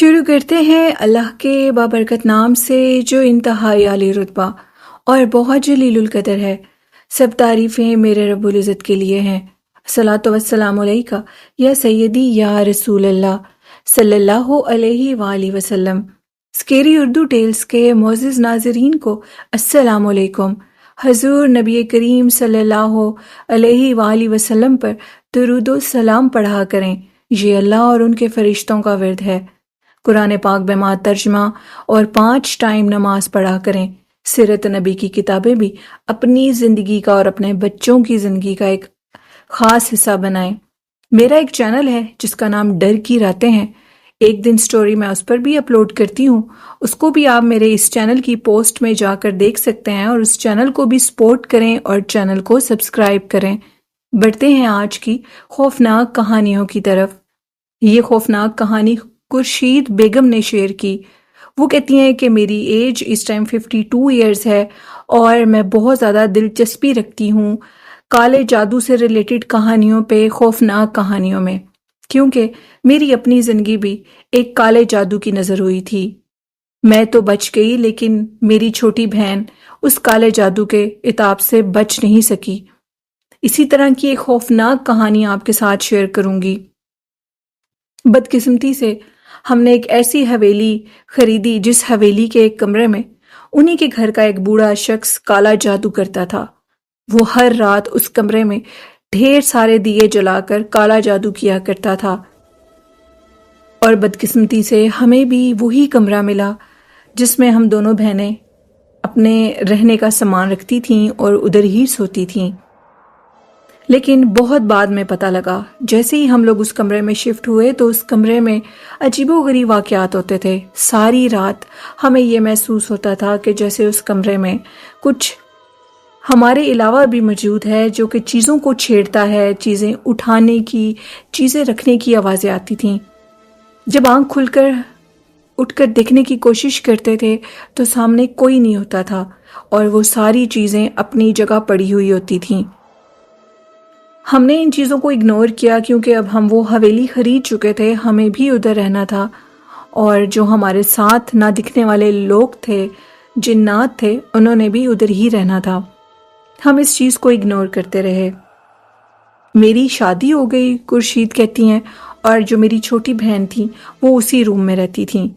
شروع کرتے ہیں اللہ کے بابرکت نام سے جو انتہائی عالی رتبہ اور بہت جلیل القدر ہے۔ سب تعریفیں میرے رب العزت کے لیے ہیں۔ الصلاۃ والسلام علیکہ یا سیدی یا رسول اللہ صلی اللہ علیہ وآلہ وسلم۔ اسکیری اردو ٹیلز کے معزز ناظرین کو السلام علیکم۔ حضور نبی کریم صلی اللہ علیہ وآلہ وسلم پر درود و سلام پڑھا کریں، یہ اللہ اور ان کے فرشتوں کا ورد ہے۔ قرآن پاک بما ترجمہ اور 5 ٹائم نماز پڑھا کریں۔ سیرت نبی کی کتابیں بھی اپنی زندگی کا اور اپنے بچوں کی زندگی کا ایک خاص حصہ بنائیں۔ میرا ایک چینل ہے جس کا نام ڈر کی راتیں ہیں، ایک دن سٹوری میں اس پر بھی اپلوڈ کرتی ہوں، اس کو بھی آپ میرے اس چینل کی پوسٹ میں جا کر دیکھ سکتے ہیں، اور اس چینل کو بھی سپورٹ کریں اور چینل کو سبسکرائب کریں۔ بڑھتے ہیں آج کی خوفناک کہانیوں کی طرف۔ یہ خوفناک کہانی خورشید بیگم نے شیئر کی۔ وہ کہتی ہیں کہ میری ایج اس ٹائم 52 ایئرز ہے اور میں بہت زیادہ دلچسپی رکھتی ہوں کالے جادو سے ریلیٹڈ کہانیوں پہ، خوفناک کہانیوں میں، کیونکہ میری اپنی زندگی بھی ایک کالے جادو کی نظر ہوئی تھی۔ میں تو بچ گئی لیکن میری چھوٹی بہن اس کالے جادو کے عتاب سے بچ نہیں سکی۔ اسی طرح کی ایک خوفناک کہانی آپ کے ساتھ شیئر کروں گی۔ بدقسمتی سے ہم نے ایک ایسی حویلی خریدی جس حویلی کے ایک کمرے میں انہی کے گھر کا ایک بوڑھا شخص کالا جادو کرتا تھا۔ وہ ہر رات اس کمرے میں ڈھیر سارے دیے جلا کر کالا جادو کیا کرتا تھا، اور بدقسمتی سے ہمیں بھی وہی کمرہ ملا جس میں ہم دونوں بہنیں اپنے رہنے کا سامان رکھتی تھیں اور ادھر ہی سوتی تھیں۔ لیکن بہت بعد میں پتہ لگا، جیسے ہی ہم لوگ اس کمرے میں شفٹ ہوئے تو اس کمرے میں عجیب و غریب واقعات ہوتے تھے۔ ساری رات ہمیں یہ محسوس ہوتا تھا کہ جیسے اس کمرے میں کچھ ہمارے علاوہ بھی موجود ہے جو کہ چیزوں کو چھیڑتا ہے، چیزیں اٹھانے کی، چیزیں رکھنے کی آوازیں آتی تھیں۔ جب آنکھ کھل کر اٹھ کر دیکھنے کی کوشش کرتے تھے تو سامنے کوئی نہیں ہوتا تھا اور وہ ساری چیزیں اپنی جگہ پڑی ہوئی ہوتی تھیں۔ ہم نے ان چیزوں کو اگنور کیا کیونکہ اب ہم وہ حویلی خرید چکے تھے، ہمیں بھی ادھر رہنا تھا، اور جو ہمارے ساتھ نہ دکھنے والے لوگ تھے، جنات تھے، انہوں نے بھی ادھر ہی رہنا تھا۔ ہم اس چیز کو اگنور کرتے رہے۔ میری شادی ہو گئی، خورشید کہتی ہیں، اور جو میری چھوٹی بہن تھی وہ اسی روم میں رہتی تھیں۔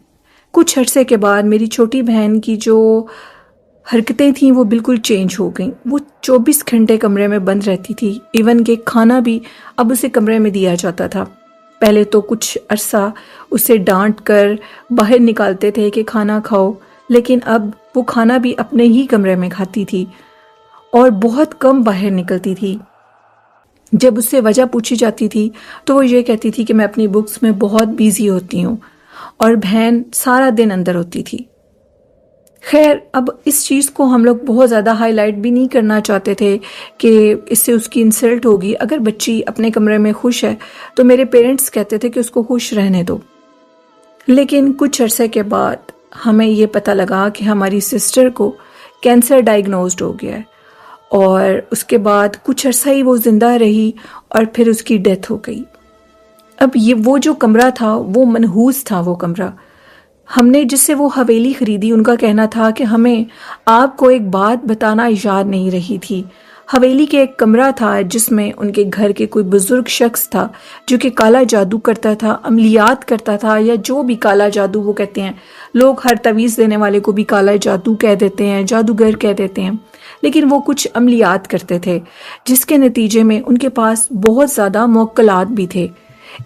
کچھ عرصے کے بعد میری چھوٹی بہن کی جو حرکتیں تھیں وہ بالکل چینج ہو گئیں۔ وہ 24 گھنٹے کمرے میں بند رہتی تھی، ایون کہ کھانا بھی اب اسے کمرے میں دیا جاتا تھا۔ پہلے تو کچھ عرصہ اسے ڈانٹ کر باہر نکالتے تھے کہ کھانا کھاؤ، لیکن اب وہ کھانا بھی اپنے ہی کمرے میں کھاتی تھی اور بہت کم باہر نکلتی تھی۔ جب اس سے وجہ پوچھی جاتی تھی تو وہ یہ کہتی تھی کہ میں اپنی بکس میں بہت بیزی ہوتی ہوں، اور بہن سارا دن اندر ہوتی تھی۔ خیر، اب اس چیز کو ہم لوگ بہت زیادہ ہائی لائٹ بھی نہیں کرنا چاہتے تھے کہ اس سے اس کی انسلٹ ہوگی۔ اگر بچی اپنے کمرے میں خوش ہے تو میرے پیرنٹس کہتے تھے کہ اس کو خوش رہنے دو۔ لیکن کچھ عرصے کے بعد ہمیں یہ پتہ لگا کہ ہماری سسٹر کو کینسر ڈائیگنوزڈ ہو گیا ہے، اور اس کے بعد کچھ عرصہ ہی وہ زندہ رہی اور پھر اس کی ڈیتھ ہو گئی۔ اب وہ جو کمرہ تھا وہ منحوس تھا۔ وہ کمرہ ہم نے جس سے وہ حویلی خریدی، ان کا کہنا تھا کہ ہمیں آپ کو ایک بات بتانا یاد نہیں رہی تھی۔ حویلی کے ایک کمرہ تھا جس میں ان کے گھر کے کوئی بزرگ شخص تھا جو کہ کالا جادو کرتا تھا، عملیات کرتا تھا، یا جو بھی کالا جادو وہ کہتے ہیں۔ لوگ ہر تعویذ دینے والے کو بھی کالا جادو کہہ دیتے ہیں، جادوگر کہہ دیتے ہیں، لیکن وہ کچھ عملیات کرتے تھے جس کے نتیجے میں ان کے پاس بہت زیادہ موکلات بھی تھے۔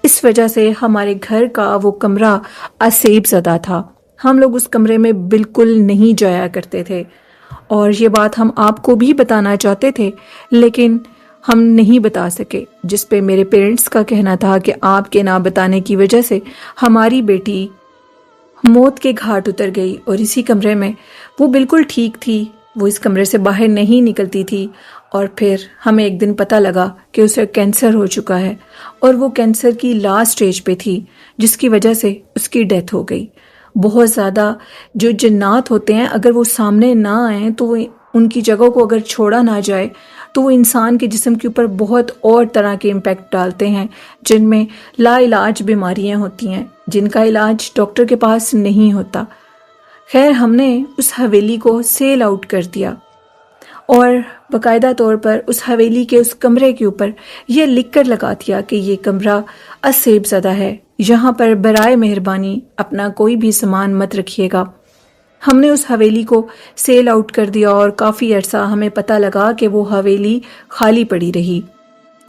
اس وجہ سے ہمارے گھر کا وہ کمرہ عصیب زدہ تھا۔ ہم لوگ اس کمرے میں بالکل نہیں جایا کرتے تھے، اور یہ بات ہم آپ کو بھی بتانا چاہتے تھے لیکن ہم نہیں بتا سکے، جس پہ میرے پیرنٹس کا کہنا تھا کہ آپ کے نہ بتانے کی وجہ سے ہماری بیٹی موت کے گھاٹ اتر گئی، اور اسی کمرے میں وہ بالکل ٹھیک تھی، وہ اس کمرے سے باہر نہیں نکلتی تھی۔ اور پھر ہمیں ایک دن پتہ لگا کہ اسے کینسر ہو چکا ہے، اور وہ کینسر کی لاسٹ سٹیج پہ تھی، جس کی وجہ سے اس کی ڈیتھ ہو گئی۔ بہت زیادہ جو جنات ہوتے ہیں اگر وہ سامنے نہ آئیں تو ان کی جگہ کو اگر چھوڑا نہ جائے تو وہ انسان کے جسم کے اوپر بہت اور طرح کے امپیکٹ ڈالتے ہیں، جن میں لا علاج بیماریاں ہوتی ہیں جن کا علاج ڈاکٹر کے پاس نہیں ہوتا۔ خیر، ہم نے اس حویلی کو سیل آؤٹ کر دیا اور باقاعدہ طور پر اس حویلی کے اس کمرے کے اوپر یہ لکھ کر لگا دیا کہ یہ کمرہ اسیب زدہ ہے، یہاں پر برائے مہربانی اپنا کوئی بھی سامان مت رکھیے گا۔ ہم نے اس حویلی کو سیل آؤٹ کر دیا اور کافی عرصہ ہمیں پتہ لگا کہ وہ حویلی خالی پڑی رہی۔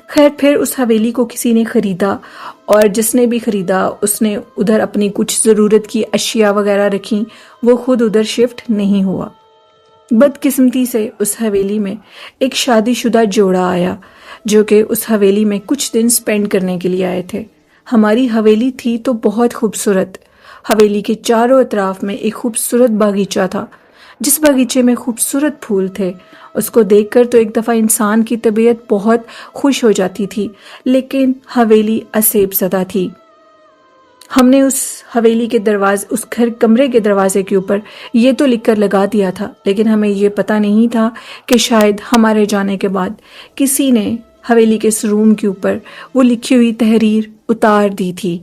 خیر، پھر اس حویلی کو کسی نے خریدا اور جس نے بھی خریدا اس نے ادھر اپنی کچھ ضرورت کی اشیاء وغیرہ رکھیں، وہ خود ادھر شفٹ نہیں ہوا۔ بدقسمتی سے اس حویلی میں ایک شادی شدہ جوڑا آیا جو کہ اس حویلی میں کچھ دن سپینڈ کرنے کے لیے آئے تھے۔ ہماری حویلی تھی تو بہت خوبصورت۔ حویلی کے چاروں اطراف میں ایک خوبصورت باغیچہ تھا جس باغیچے میں خوبصورت پھول تھے۔ اس کو دیکھ کر تو ایک دفعہ انسان کی طبیعت بہت خوش ہو جاتی تھی، لیکن حویلی اسیب زدہ تھی۔ ہم نے اس حویلی کے اس کمرے کے دروازے کے اوپر یہ تو لکھ کر لگا دیا تھا، لیکن ہمیں یہ پتہ نہیں تھا کہ شاید ہمارے جانے کے بعد کسی نے حویلی کے اس روم کے اوپر وہ لکھی ہوئی تحریر اتار دی تھی،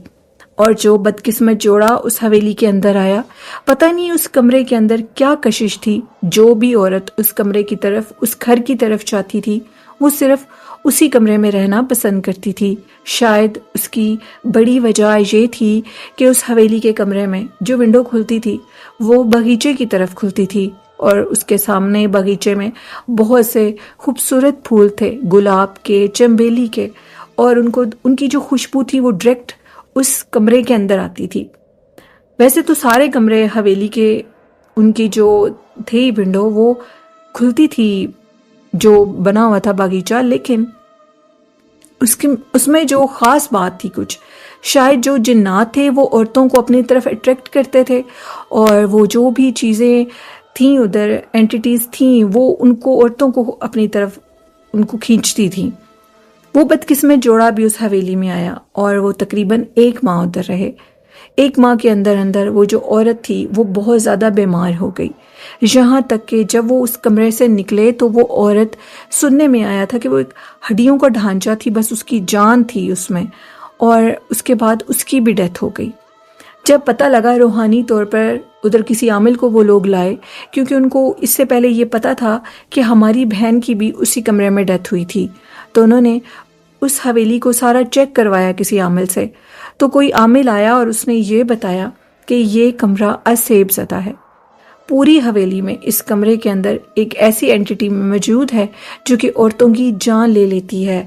اور جو بدقسمت جوڑا اس حویلی کے اندر آیا، پتہ نہیں اس کمرے کے اندر کیا کشش تھی۔ جو بھی عورت اس کمرے کی طرف، اس گھر کی طرف چاہتی تھی، وہ صرف اسی کمرے میں رہنا پسند کرتی تھی۔ شاید اس کی بڑی وجہ یہ تھی کہ اس حویلی کے کمرے میں جو ونڈو کھلتی تھی وہ باغیچے کی طرف کھلتی تھی، اور اس کے سامنے باغیچے میں بہت سے خوبصورت پھول تھے، گلاب کے، چنبیلی کے، اور ان کی جو خوشبو تھی وہ ڈائریکٹ اس کمرے کے اندر آتی تھی۔ ویسے تو سارے کمرے حویلی کے ان کی جو تھی ونڈو وہ کھلتی تھی، جو بنا ہوا تھا باغیچہ، لیکن اس میں جو خاص بات تھی، کچھ شاید جو جنات تھے وہ عورتوں کو اپنی طرف اٹریکٹ کرتے تھے، اور وہ جو بھی چیزیں تھیں ادھر، اینٹیٹیز تھیں، وہ عورتوں کو اپنی طرف ان کو کھینچتی تھیں۔ وہ بدقسمت جوڑا بھی اس حویلی میں آیا اور وہ تقریباً 1 ماہ ادھر رہے۔ 1 ماہ کے اندر وہ جو عورت تھی وہ بہت زیادہ بیمار ہو گئی، یہاں تک کہ جب وہ اس کمرے سے نکلے تو وہ عورت، سننے میں آیا تھا کہ وہ ایک ہڈیوں کا ڈھانچہ تھی، بس اس کی جان تھی اس میں، اور اس کے بعد اس کی بھی ڈیتھ ہو گئی۔ جب پتہ لگا روحانی طور پر ادھر کسی عامل کو وہ لوگ لائے، کیونکہ ان کو اس سے پہلے یہ پتہ تھا کہ ہماری بہن کی بھی اسی کمرے میں ڈیتھ ہوئی تھی، تو انہوں نے اس حویلی کو سارا چیک کروایا کسی عامل سے۔ تو کوئی عامل آیا اور اس نے یہ بتایا کہ یہ کمرہ اسیب زدہ ہے۔ پوری حویلی میں اس کمرے کے اندر ایک ایسی اینٹیٹی موجود ہے جو کہ عورتوں کی جان لے لیتی ہے۔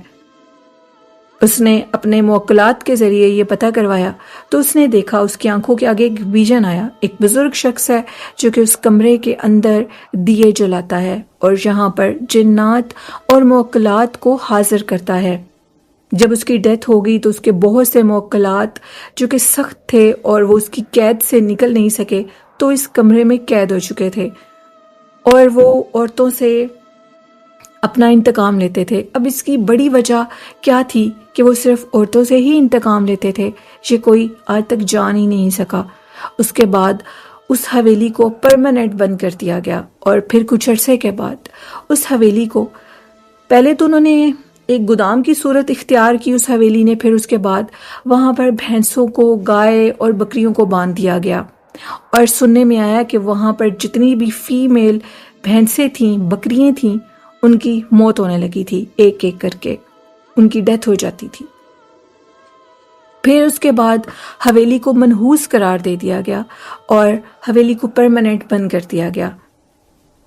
اس نے اپنے موکلات کے ذریعے یہ پتہ کروایا تو اس نے دیکھا اس کی آنکھوں کے آگے ایک ویژن آیا، ایک بزرگ شخص ہے جو کہ اس کمرے کے اندر دیے جلاتا ہے اور یہاں پر جنات اور موکلات کو حاضر کرتا ہے۔ جب اس کی ڈیتھ ہو گئی تو اس کے بہت سے موکلات جو کہ سخت تھے اور وہ اس کی قید سے نکل نہیں سکے تو اس کمرے میں قید ہو چکے تھے، اور وہ عورتوں سے اپنا انتقام لیتے تھے۔ اب اس کی بڑی وجہ کیا تھی کہ وہ صرف عورتوں سے ہی انتقام لیتے تھے، یہ کوئی آج تک جان ہی نہیں سکا۔ اس کے بعد اس حویلی کو پرماننٹ بند کر دیا گیا، اور پھر کچھ عرصے کے بعد اس حویلی کو، پہلے تو انہوں نے ایک گودام کی صورت اختیار کی اس حویلی نے، پھر اس کے بعد وہاں پر بھینسوں کو، گائے اور بکریوں کو باندھ دیا گیا، اور سننے میں آیا کہ وہاں پر جتنی بھی فیمیل بھینسیں تھیں، بکریاں تھیں، ان کی موت ہونے لگی تھی، ایک ایک کر کے ان کی ڈیتھ ہو جاتی تھی۔ پھر اس کے بعد حویلی کو منحوس قرار دے دیا گیا اور حویلی کو پرماننٹ بند کر دیا گیا۔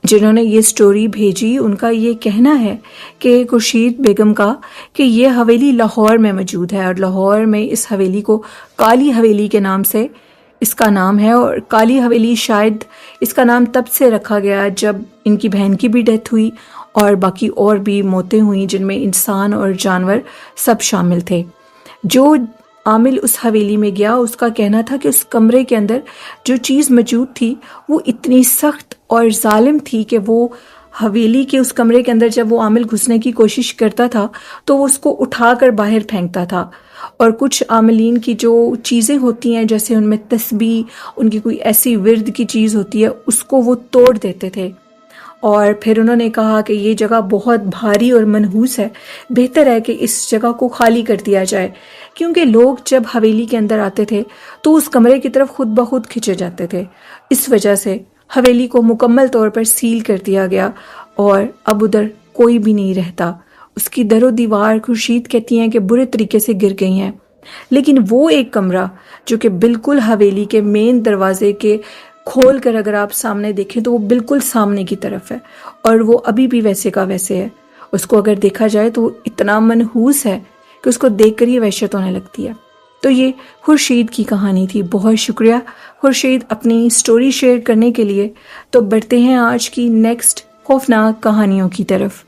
جنہوں نے یہ سٹوری بھیجی ان کا یہ کہنا ہے کہ خورشید بیگم کا کہ یہ حویلی لاہور میں موجود ہے، اور لاہور میں اس حویلی کو کالی حویلی کے نام سے اس کا نام ہے، اور کالی حویلی شاید اس کا نام تب سے رکھا گیا جب ان کی بہن کی بھی ڈیتھ ہوئی اور باقی اور بھی موتیں ہوئیں جن میں انسان اور جانور سب شامل تھے۔ جو عامل اس حویلی میں گیا اس کا کہنا تھا کہ اس کمرے کے اندر جو چیز موجود تھی وہ اتنی سخت اور ظالم تھی کہ وہ حویلی کے اس کمرے کے اندر جب وہ عامل گھسنے کی کوشش کرتا تھا تو وہ اس کو اٹھا کر باہر پھینکتا تھا، اور کچھ عاملین کی جو چیزیں ہوتی ہیں جیسے ان میں تسبیح، ان کی کوئی ایسی ورد کی چیز ہوتی ہے، اس کو وہ توڑ دیتے تھے، اور پھر انہوں نے کہا کہ یہ جگہ بہت بھاری اور منحوس ہے، بہتر ہے کہ اس جگہ کو خالی کر دیا جائے، کیونکہ لوگ جب حویلی کے اندر آتے تھے تو اس کمرے کی طرف خود بخود کھنچے جاتے تھے۔ اس وجہ سے حویلی کو مکمل طور پر سیل کر دیا گیا اور اب ادھر کوئی بھی نہیں رہتا۔ اس کی در و دیوار خورشید کہتی ہیں کہ برے طریقے سے گر گئی ہیں، لیکن وہ ایک کمرہ جو کہ بالکل حویلی کے مین دروازے کے کھول کر اگر آپ سامنے دیکھیں تو وہ بالکل سامنے کی طرف ہے، اور وہ ابھی بھی ویسے کا ویسے ہے۔ اس کو اگر دیکھا جائے تو وہ اتنا منحوس ہے کہ اس کو دیکھ کر ہی وحشت ہونے لگتی ہے۔ تو یہ خورشید کی کہانی تھی۔ بہت شکریہ خورشید اپنی سٹوری شیئر کرنے کے لیے۔ تو بڑھتے ہیں آج کی نیکسٹ خوفناک کہانیوں کی طرف۔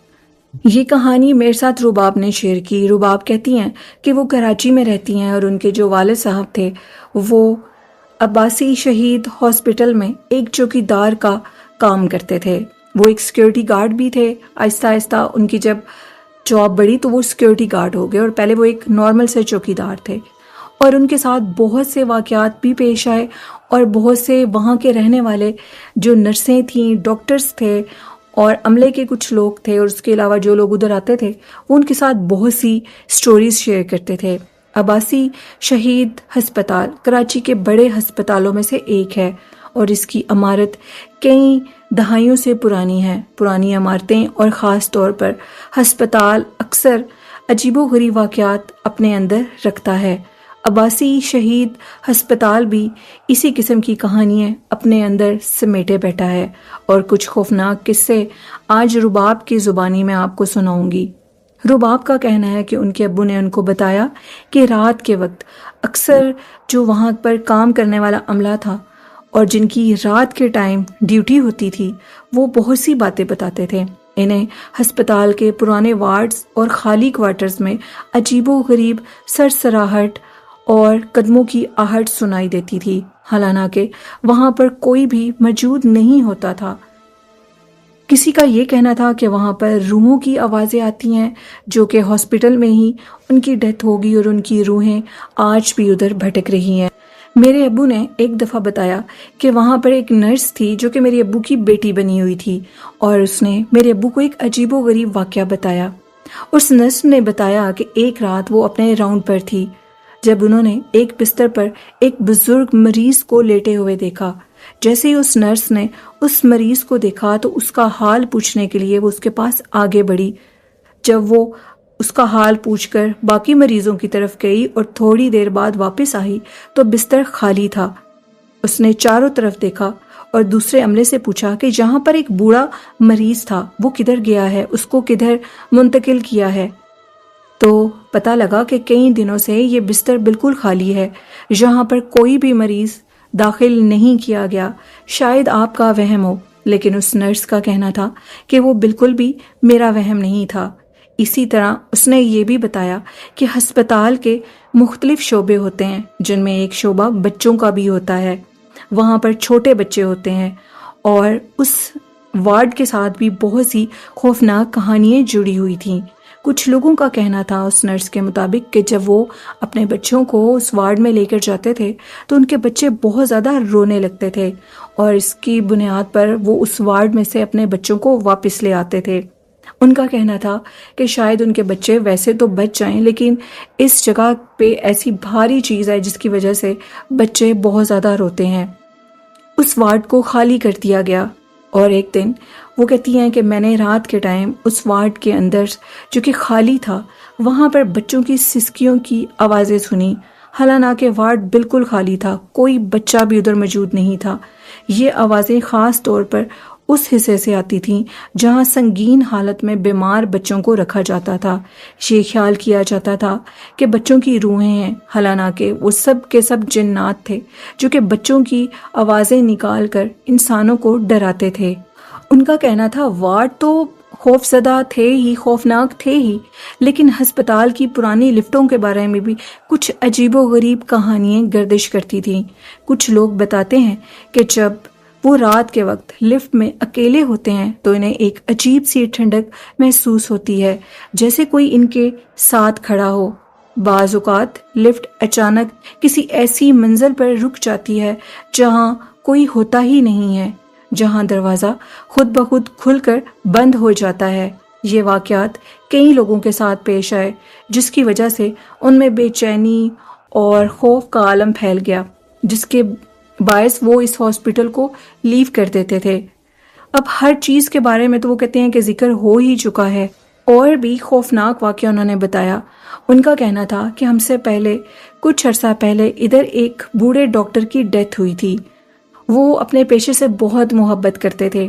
یہ کہانی میرے ساتھ رباب نے شیئر کی۔ رباب کہتی ہیں کہ وہ کراچی میں رہتی ہیں اور ان کے جو والد صاحب تھے وہ عباسی شہید ہاسپٹل میں ایک چوکیدار کا کام کرتے تھے۔ وہ ایک سیکیورٹی گارڈ بھی تھے۔ آہستہ آہستہ ان کی جب جاب بڑھی تو وہ سیکیورٹی گارڈ ہو گئے، اور پہلے وہ ایک نارمل سے چوکیدار تھے، اور ان کے ساتھ بہت سے واقعات بھی پیش آئے، اور بہت سے وہاں کے رہنے والے جو نرسیں تھیں، ڈاکٹرز تھے اور عملے کے کچھ لوگ تھے، اور اس کے علاوہ جو لوگ ادھر آتے تھے وہ ان کے ساتھ بہت سی سٹوریز شیئر کرتے تھے۔ عباسی شہید ہسپتال کراچی کے بڑے ہسپتالوں میں سے ایک ہے، اور اس کی عمارت کئی دہائیوں سے پرانی ہے۔ پرانی عمارتیں اور خاص طور پر ہسپتال اکثر عجیب و غریب واقعات اپنے اندر رکھتا ہے۔ عباسی شہید ہسپتال بھی اسی قسم کی کہانیاں اپنے اندر سمیٹے بیٹھا ہے، اور کچھ خوفناک قصے آج رباب کی زبانی میں آپ کو سناؤں گی۔ رباب کا کہنا ہے کہ ان کے ابو نے ان کو بتایا کہ رات کے وقت اکثر جو وہاں پر کام کرنے والا عملہ تھا اور جن کی رات کے ٹائم ڈیوٹی ہوتی تھی وہ بہت سی باتیں بتاتے تھے۔ انہیں ہسپتال کے پرانے وارڈز اور خالی کوارٹرز میں عجیب و غریب سرسراہٹ اور قدموں کی آہٹ سنائی دیتی تھی، حالانکہ وہاں پر کوئی بھی موجود نہیں ہوتا تھا۔ کسی کا یہ کہنا تھا کہ وہاں پر روحوں کی آوازیں آتی ہیں جو کہ ہاسپٹل میں ہی ان کی ڈیتھ ہوگی اور ان کی روحیں آج بھی ادھر بھٹک رہی ہیں۔ میرے ابو نے ایک دفعہ بتایا کہ وہاں پر ایک نرس تھی جو کہ میرے ابو کی بیٹی بنی ہوئی تھی، اور اس نے میرے ابو کو ایک عجیب و غریب واقعہ بتایا۔ اس نرس نے بتایا کہ ایک رات وہ اپنے راؤنڈ پر تھی جب انہوں نے ایک بستر پر ایک بزرگ مریض کو لیٹے ہوئے دیکھا۔ جیسے ہی اس نرس نے اس مریض کو دیکھا تو اس کا حال پوچھنے کے لیے وہ اس کے پاس آگے بڑھی۔ جب وہ اس کا حال پوچھ کر باقی مریضوں کی طرف گئی اور تھوڑی دیر بعد واپس آئی تو بستر خالی تھا۔ اس نے چاروں طرف دیکھا اور دوسرے عملے سے پوچھا کہ جہاں پر ایک بوڑھا مریض تھا وہ کدھر گیا ہے، اس کو کدھر منتقل کیا ہے؟ تو پتہ لگا کہ کئی دنوں سے یہ بستر بالکل خالی ہے، یہاں پر کوئی بھی مریض داخل نہیں کیا گیا۔ شاید آپ کا وہم ہو، لیکن اس نرس کا کہنا تھا کہ وہ بالکل بھی میرا وہم نہیں تھا۔ اسی طرح اس نے یہ بھی بتایا کہ ہسپتال کے مختلف شعبے ہوتے ہیں، جن میں ایک شعبہ بچوں کا بھی ہوتا ہے۔ وہاں پر چھوٹے بچے ہوتے ہیں، اور اس وارڈ کے ساتھ بھی بہت سی خوفناک کہانیاں جڑی ہوئی تھیں۔ کچھ لوگوں کا کہنا تھا اس نرس کے مطابق کہ جب وہ اپنے بچوں کو اس وارڈ میں لے کر جاتے تھے تو ان کے بچے بہت زیادہ رونے لگتے تھے، اور اس کی بنیاد پر وہ اس وارڈ میں سے اپنے بچوں کو واپس لے آتے تھے۔ ان کا کہنا تھا کہ شاید ان کے بچے ویسے تو بچ جائیں، لیکن اس جگہ پہ ایسی بھاری چیز ہے جس کی وجہ سے بچے بہت زیادہ روتے ہیں۔ اس وارڈ کو خالی کر دیا گیا، اور ایک دن وہ کہتی ہیں کہ میں نے رات کے ٹائم اس وارڈ کے اندر جو کہ خالی تھا وہاں پر بچوں کی سسکیوں کی آوازیں سنی، حالانکہ وارڈ بالکل خالی تھا، کوئی بچہ بھی ادھر موجود نہیں تھا۔ یہ آوازیں خاص طور پر اس حصے سے آتی تھیں جہاں سنگین حالت میں بیمار بچوں کو رکھا جاتا تھا۔ یہ خیال کیا جاتا تھا کہ بچوں کی روحیں ہیں، حالانکہ وہ سب کے سب جنات تھے جو کہ بچوں کی آوازیں نکال کر انسانوں کو ڈراتے تھے۔ ان کا کہنا تھا وارڈ تو خوف زدہ تھے ہی، خوفناک تھے ہی، لیکن ہسپتال کی پرانی لفٹوں کے بارے میں بھی کچھ عجیب و غریب کہانیاں گردش کرتی تھیں۔ کچھ لوگ بتاتے ہیں کہ جب وہ رات کے وقت لفٹ میں اکیلے ہوتے ہیں تو انہیں ایک عجیب سی ٹھنڈک محسوس ہوتی ہے، جیسے کوئی ان کے ساتھ کھڑا ہو۔ بعض اوقات لفٹ اچانک کسی ایسی منزل پر رک جاتی ہے جہاں کوئی ہوتا ہی نہیں ہے۔ جہاں دروازہ خود بخود کھل کر بند ہو جاتا ہے۔ یہ واقعات کئی لوگوں کے ساتھ پیش آئے، جس کی وجہ سے ان میں بے چینی اور خوف کا عالم پھیل گیا، جس کے باعث وہ اس ہاسپٹل کو لیو کر دیتے تھے۔ اب ہر چیز کے بارے میں تو وہ کہتے ہیں کہ ذکر ہو ہی چکا ہے۔ اور بھی خوفناک واقعہ انہوں نے بتایا۔ ان کا کہنا تھا کہ ہم سے پہلے کچھ عرصہ پہلے ادھر ایک بوڑھے ڈاکٹر کی ڈیتھ ہوئی تھی۔ وہ اپنے پیشے سے بہت محبت کرتے تھے۔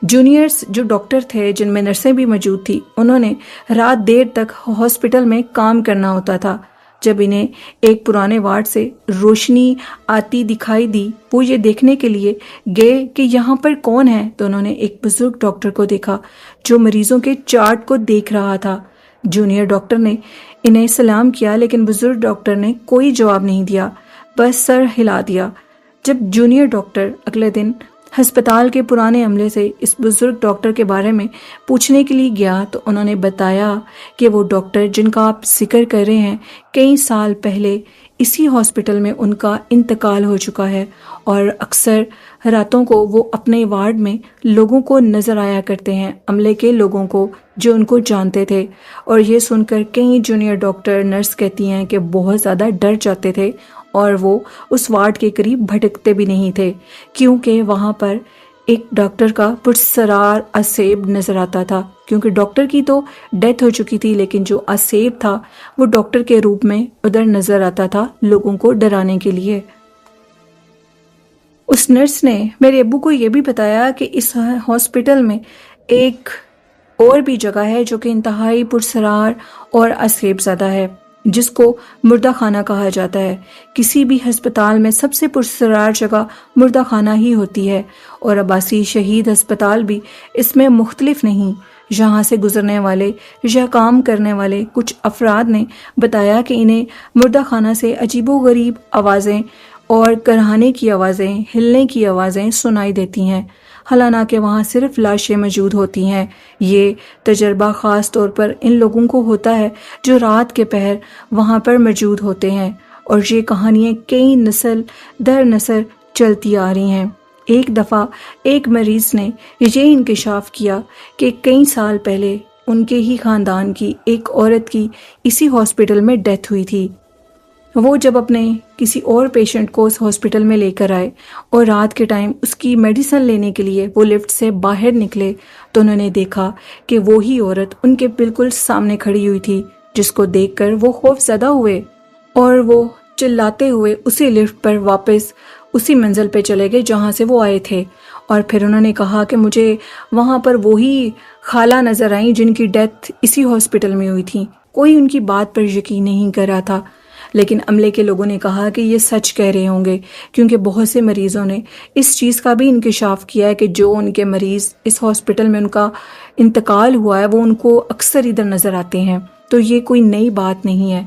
جونیئرز جو ڈاکٹر تھے، جن میں نرسیں بھی موجود تھی، انہوں نے رات دیر تک ہاسپٹل میں کام کرنا ہوتا تھا۔ جب انہیں ایک پرانے وارڈ سے روشنی آتی دکھائی دی، وہ یہ دیکھنے کے لیے گئے کہ یہاں پر کون ہے، تو انہوں نے ایک بزرگ ڈاکٹر کو دیکھا جو مریضوں کے چارٹ کو دیکھ رہا تھا۔ جونیئر ڈاکٹر نے انہیں سلام کیا، لیکن بزرگ ڈاکٹر نے کوئی جواب نہیں دیا، بس سر ہلا دیا۔ جب جونیئر ڈاکٹر اگلے دن ہسپتال کے پرانے عملے سے اس بزرگ ڈاکٹر کے بارے میں پوچھنے کے لیے گیا، تو انہوں نے بتایا کہ وہ ڈاکٹر جن کا آپ ذکر کر رہے ہیں، کئی سال پہلے اسی ہاسپٹل میں ان کا انتقال ہو چکا ہے، اور اکثر راتوں کو وہ اپنے وارڈ میں لوگوں کو نظر آیا کرتے ہیں، عملے کے لوگوں کو جو ان کو جانتے تھے۔ اور یہ سن کر کئی جونیئر ڈاکٹر، نرس کہتی ہیں کہ بہت زیادہ ڈر جاتے تھے، اور وہ اس وارڈ کے قریب بھٹکتے بھی نہیں تھے، کیونکہ وہاں پر ایک ڈاکٹر کا پرسرار اسیب نظر آتا تھا، کیونکہ ڈاکٹر کی تو ڈیتھ ہو چکی تھی، لیکن جو اسیب تھا وہ ڈاکٹر کے روپ میں ادھر نظر آتا تھا لوگوں کو ڈرانے کے لیے۔ اس نرس نے میرے ابو کو یہ بھی بتایا کہ اس ہاسپٹل میں ایک اور بھی جگہ ہے جو کہ انتہائی پرسرار اور اسیب زدہ ہے، جس کو مردہ خانہ کہا جاتا ہے۔ کسی بھی ہسپتال میں سب سے پرسرار جگہ مردہ خانہ ہی ہوتی ہے، اور عباسی شہید ہسپتال بھی اس میں مختلف نہیں۔ یہاں سے گزرنے والے یا کام کرنے والے کچھ افراد نے بتایا کہ انہیں مردہ خانہ سے عجیب و غریب آوازیں اور کرہانے کی آوازیں، ہلنے کی آوازیں سنائی دیتی ہیں، حالانکہ وہاں صرف لاشیں موجود ہوتی ہیں۔ یہ تجربہ خاص طور پر ان لوگوں کو ہوتا ہے جو رات کے پہر وہاں پر موجود ہوتے ہیں، اور یہ کہانیاں کئی نسل در نسل چلتی آ رہی ہیں۔ ایک دفعہ ایک مریض نے یہ انکشاف کیا کہ کئی سال پہلے ان کے ہی خاندان کی ایک عورت کی اسی ہاسپٹل میں ڈیتھ ہوئی تھی۔ وہ جب اپنے کسی اور پیشنٹ کو اس ہاسپٹل میں لے کر آئے اور رات کے ٹائم اس کی میڈیسن لینے کے لیے وہ لفٹ سے باہر نکلے، تو انہوں نے دیکھا کہ وہی عورت ان کے بالکل سامنے کھڑی ہوئی تھی، جس کو دیکھ کر وہ خوف زدہ ہوئے، اور وہ چلاتے ہوئے اسی لفٹ پر واپس اسی منزل پہ چلے گئے جہاں سے وہ آئے تھے۔ اور پھر انہوں نے کہا کہ مجھے وہاں پر وہی خالہ نظر آئیں جن کی ڈیتھ اسی ہاسپٹل میں ہوئی تھی۔ کوئی ان کی بات پر یقین نہیں کر رہا تھا، لیکن عملے کے لوگوں نے کہا کہ یہ سچ کہہ رہے ہوں گے، کیونکہ بہت سے مریضوں نے اس چیز کا بھی انکشاف کیا ہے کہ جو ان کے مریض اس ہاسپٹل میں ان کا انتقال ہوا ہے، وہ ان کو اکثر ادھر نظر آتے ہیں، تو یہ کوئی نئی بات نہیں ہے۔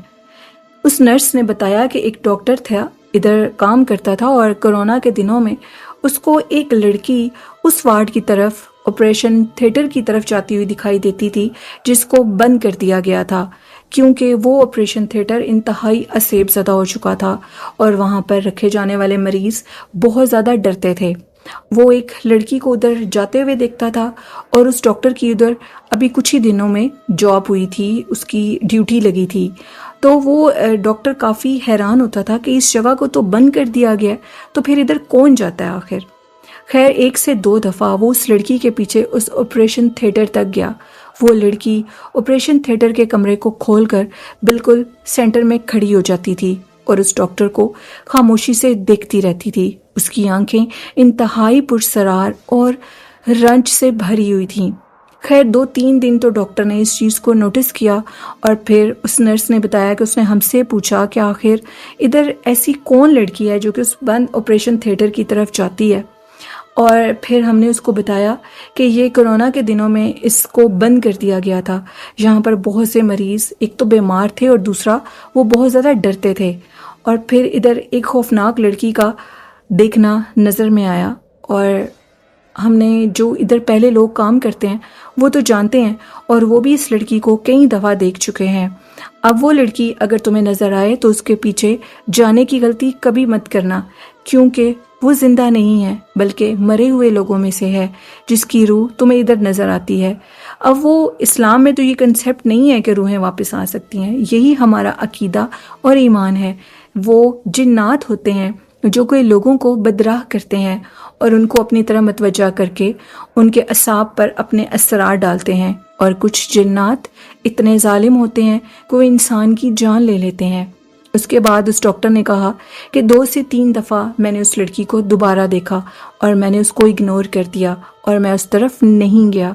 اس نرس نے بتایا کہ ایک ڈاکٹر تھا، ادھر کام کرتا تھا، اور کورونا کے دنوں میں اس کو ایک لڑکی اس وارڈ کی طرف، آپریشن تھیٹر کی طرف جاتی ہوئی دکھائی دیتی تھی، جس کو بند کر دیا گیا تھا، کیونکہ وہ آپریشن تھیٹر انتہائی اسیب زدہ ہو چکا تھا، اور وہاں پر رکھے جانے والے مریض بہت زیادہ ڈرتے تھے۔ وہ ایک لڑکی کو ادھر جاتے ہوئے دیکھتا تھا، اور اس ڈاکٹر کی ادھر ابھی کچھ ہی دنوں میں جاب ہوئی تھی، اس کی ڈیوٹی لگی تھی، تو وہ ڈاکٹر کافی حیران ہوتا تھا کہ اس جگہ کو تو بند کر دیا گیا، تو پھر ادھر کون جاتا ہے آخر؟ خیر 1 سے 2 دفعہ وہ اس لڑکی کے پیچھے اس آپریشن تھیٹر تک گیا۔ وہ لڑکی آپریشن تھیٹر کے کمرے کو کھول کر بالکل سینٹر میں کھڑی ہو جاتی تھی، اور اس ڈاکٹر کو خاموشی سے دیکھتی رہتی تھی۔ اس کی آنکھیں انتہائی پرسرار اور رنج سے بھری ہوئی تھیں۔ خیر 2-3 دن تو ڈاکٹر نے اس چیز کو نوٹس کیا، اور پھر اس نرس نے بتایا کہ اس نے ہم سے پوچھا کہ آخر ادھر ایسی کون لڑکی ہے جو کہ اس بند آپریشن تھیٹر کی طرف جاتی ہے، اور پھر ہم نے اس کو بتایا کہ یہ کورونا کے دنوں میں اس کو بند کر دیا گیا تھا۔ یہاں پر بہت سے مریض ایک تو بیمار تھے، اور دوسرا وہ بہت زیادہ ڈرتے تھے، اور پھر ادھر ایک خوفناک لڑکی کا دیکھنا نظر میں آیا، اور ہم نے جو ادھر پہلے لوگ کام کرتے ہیں وہ تو جانتے ہیں، اور وہ بھی اس لڑکی کو کئی دفعہ دیکھ چکے ہیں۔ اب وہ لڑکی اگر تمہیں نظر آئے تو اس کے پیچھے جانے کی غلطی کبھی مت کرنا، کیونکہ وہ زندہ نہیں ہے بلکہ مرے ہوئے لوگوں میں سے ہے جس کی روح تمہیں ادھر نظر آتی ہے۔ اب وہ اسلام میں تو یہ کنسیپٹ نہیں ہے کہ روحیں واپس آ سکتی ہیں، یہی ہمارا عقیدہ اور ایمان ہے۔ وہ جنات ہوتے ہیں جو کوئی لوگوں کو بدراہ کرتے ہیں اور ان کو اپنی طرح متوجہ کر کے ان کے اعصاب پر اپنے اسرار ڈالتے ہیں، اور کچھ جنات اتنے ظالم ہوتے ہیں کہ وہ انسان کی جان لے لیتے ہیں۔ اس کے بعد اس ڈاکٹر نے کہا کہ 2 سے 3 دفعہ میں نے اس لڑکی کو دوبارہ دیکھا اور میں نے اس کو اگنور کر دیا اور میں اس طرف نہیں گیا۔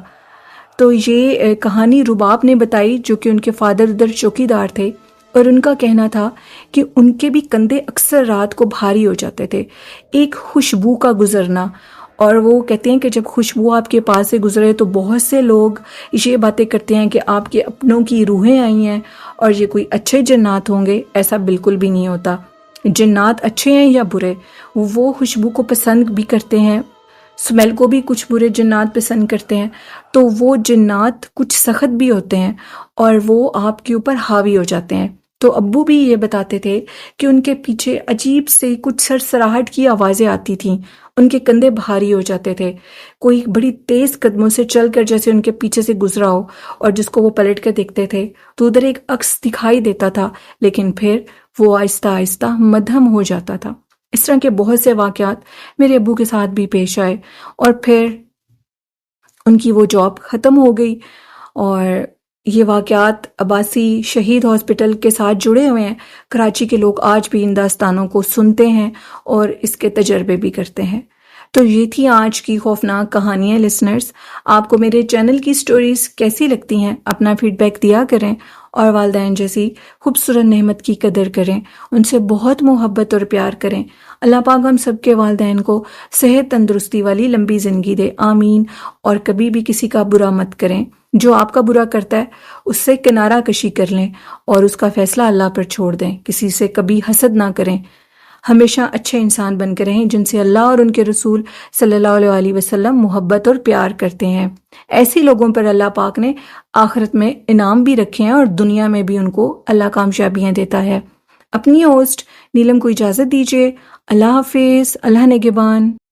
تو یہ کہانی رباب نے بتائی، جو کہ ان کے فادر ادھر چوکیدار تھے، اور ان کا کہنا تھا کہ ان کے بھی کندھے اکثر رات کو بھاری ہو جاتے تھے، ایک خوشبو کا گزرنا۔ اور وہ کہتے ہیں کہ جب خوشبو آپ کے پاس سے گزرے تو بہت سے لوگ یہ باتیں کرتے ہیں کہ آپ کے اپنوں کی روحیں آئی ہیں اور یہ کوئی اچھے جنات ہوں گے۔ ایسا بالکل بھی نہیں ہوتا۔ جنات اچھے ہیں یا برے، وہ خوشبو کو پسند بھی کرتے ہیں، سمیل کو بھی کچھ برے جنات پسند کرتے ہیں۔ تو وہ جنات کچھ سخت بھی ہوتے ہیں اور وہ آپ کے اوپر حاوی ہو جاتے ہیں۔ تو ابو بھی یہ بتاتے تھے کہ ان کے پیچھے عجیب سے کچھ سرسراہٹ کی آوازیں آتی تھیں، ان کے کندھے بھاری ہو جاتے تھے، کوئی بڑی تیز قدموں سے چل کر جیسے ان کے پیچھے سے گزرا ہو، اور جس کو وہ پلٹ کر دیکھتے تھے تو ادھر ایک عکس دکھائی دیتا تھا، لیکن پھر وہ آہستہ آہستہ مدھم ہو جاتا تھا۔ اس طرح کے بہت سے واقعات میرے ابو کے ساتھ بھی پیش آئے، اور پھر ان کی وہ جاب ختم ہو گئی، اور یہ واقعات عباسی شہید ہاسپٹل کے ساتھ جڑے ہوئے ہیں۔ کراچی کے لوگ آج بھی ان داستانوں کو سنتے ہیں اور اس کے تجربے بھی کرتے ہیں۔ تو یہ تھی آج کی خوفناک کہانیاں۔ لسنرز، آپ کو میرے چینل کی سٹوریز کیسی لگتی ہیں؟ اپنا فیڈ بیک دیا کریں، اور والدین جیسی خوبصورت نعمت کی قدر کریں، ان سے بہت محبت اور پیار کریں۔ اللہ پاک ہم سب کے والدین کو صحت تندرستی والی لمبی زندگی دے، آمین۔ اور کبھی بھی کسی کا برا مت کریں، جو آپ کا برا کرتا ہے اس سے کنارہ کشی کر لیں اور اس کا فیصلہ اللہ پر چھوڑ دیں۔ کسی سے کبھی حسد نہ کریں، ہمیشہ اچھے انسان بن کر رہیں جن سے اللہ اور ان کے رسول صلی اللہ علیہ وسلم محبت اور پیار کرتے ہیں۔ ایسے لوگوں پر اللہ پاک نے آخرت میں انعام بھی رکھے ہیں اور دنیا میں بھی ان کو اللہ کامیابیاں دیتا ہے۔ اپنی ہوسٹ نیلم کو اجازت دیجیے۔ اللہ حافظ، اللہ نگہبان۔